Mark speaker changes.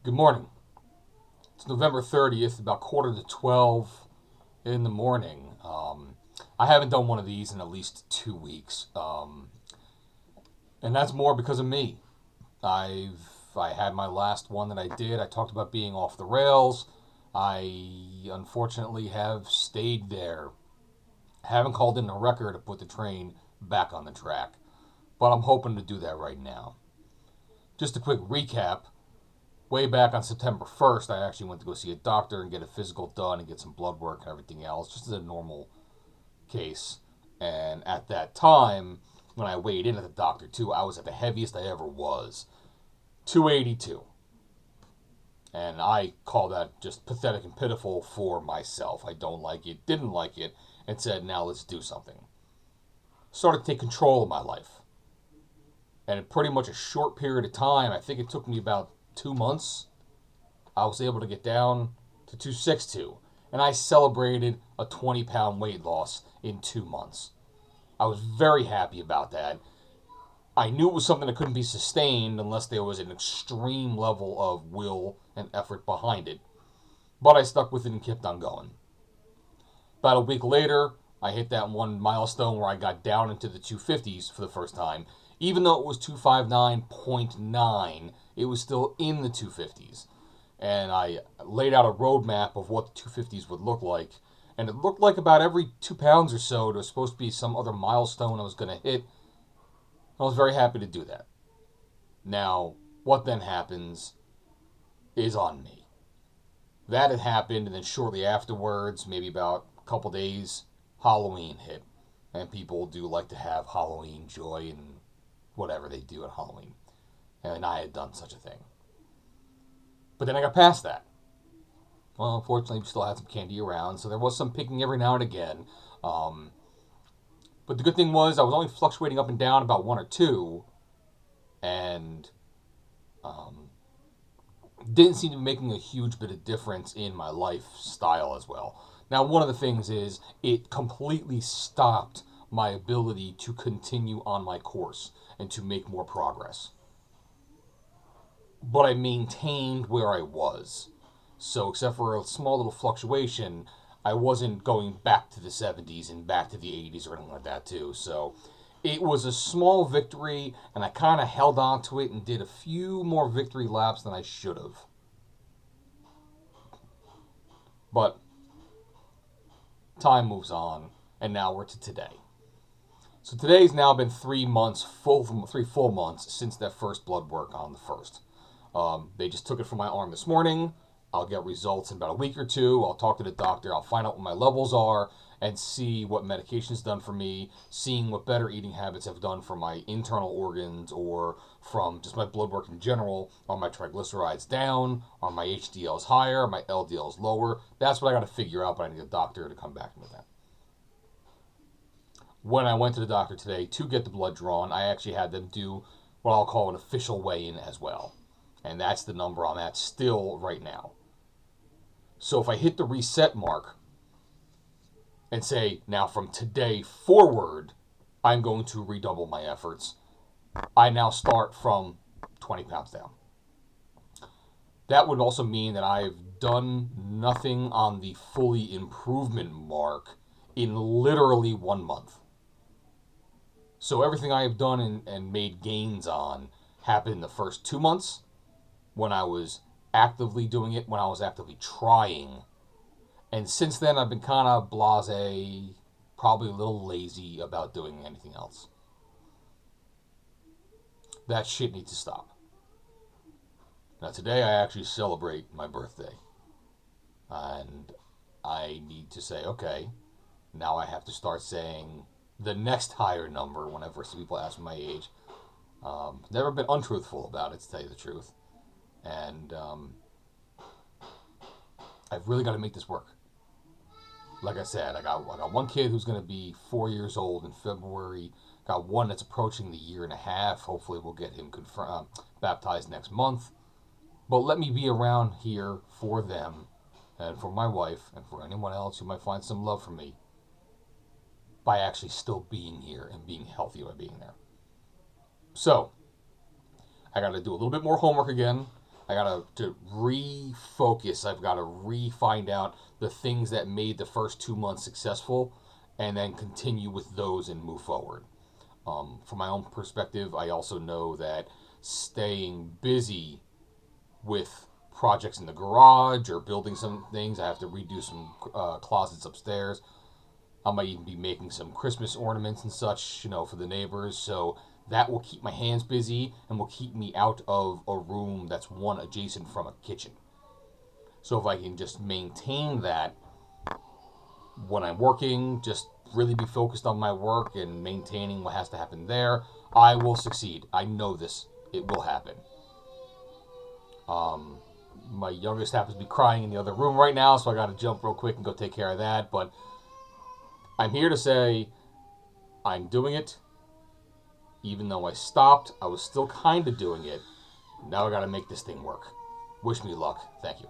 Speaker 1: Good morning. It's November 30th, about quarter to 12 in the morning. I haven't done one of these in at least 2 weeks. And that's more because of me. I had my last one that I did. I talked about being off the rails. I unfortunately have stayed there. Haven't called in a record to put the train back on the track. But I'm hoping to do that right now. Just a quick recap. Way back on September 1st, I actually went to go see a doctor and get a physical done and get some blood work and everything else, just as a normal case. And at that time, when I weighed in at the doctor too, I was at the heaviest I ever was, 282. And I call that just pathetic and pitiful for myself. I don't like it, didn't like it, and said, now let's do something. Started to take control of my life. And in pretty much a short period of time, I think it took me about 2 months, I was able to get down to 262. And I celebrated a 20-pound weight loss in 2 months. I was very happy about that. I knew it was something that couldn't be sustained unless there was an extreme level of will and effort behind it. But I stuck with it and kept on going. About a week later, I hit that one milestone where I got down into the 250s for the first time. Even though it was 259.9, it was still in the 250s. And I laid out a roadmap of what the 250s would look like. And it looked like about every 2 pounds or so, there was supposed to be some other milestone I was going to hit. I was very happy to do that. Now, what then happens is on me. That had happened, and then shortly afterwards, maybe about a couple days, Halloween hit. And people do like to have Halloween joy and whatever they do at Halloween. And I had done such a thing. But then I got past that. Well, unfortunately, we still had some candy around, so there was some picking every now and again. But the good thing was I was only fluctuating up and down about one or two, and didn't seem to be making a huge bit of difference in my lifestyle as well. Now, one of the things is it completely stopped my ability to continue on my course and to make more progress. But I maintained where I was. So, except for a small little fluctuation, I wasn't going back to the 70s and back to the 80s or anything like that, too. So, it was a small victory, and I kind of held on to it and did a few more victory laps than I should have. But time moves on, and now we're to today. So today's now been 3 full months since that first blood work on the 1st. They just took it from my arm this morning. I'll get results in about a week or two. I'll talk to the doctor. I'll find out what my levels are and see what medication's done for me, seeing what better eating habits have done for my internal organs or from just my blood work in general. Are my triglycerides down? Are my HDLs higher? Are my LDLs lower? That's what I got to figure out, but I need a doctor to come back with that. When I went to the doctor today to get the blood drawn, I actually had them do what I'll call an official weigh-in as well. And that's the number I'm at still right now. So if I hit the reset mark and say, now from today forward, I'm going to redouble my efforts, I now start from 20 pounds down. That would also mean that I've done nothing on the fully improvement mark in literally 1 month. So everything I have done and made gains on happened in the first 2 months when I was actively doing it, when I was actively trying. And since then, I've been kind of blasé, probably a little lazy about doing anything else. That shit needs to stop. Now today, I actually celebrate my birthday. And I need to say, okay, now I have to start saying the next higher number whenever some people ask me my age. Never been untruthful about it, to tell you the truth. And I've really got to make this work. Like I said, I got one kid who's going to be 4 years old in February. Got one that's approaching the 1.5 years. Hopefully we'll get him baptized next month. But let me be around here for them and for my wife and for anyone else who might find some love for me by actually still being here and being healthy by being there. So, I got to do a little bit more homework again. I gotta to refocus. I've got to re-find out the things that made the first 2 months successful, and then continue with those and move forward. From my own perspective, I also know that staying busy with projects in the garage or building some things, I have to redo some closets upstairs. I might even be making some Christmas ornaments and such, for the neighbors. So that will keep my hands busy and will keep me out of a room that's one adjacent from a kitchen. So if I can just maintain that when I'm working, just really be focused on my work and maintaining what has to happen there, I will succeed. I know this. It will happen. My youngest happens to be crying in the other room right now, so I got to jump real quick and go take care of that. But I'm here to say I'm doing it. Even though I stopped, I was still kind of doing it. Now I got to make this thing work. Wish me luck. Thank you.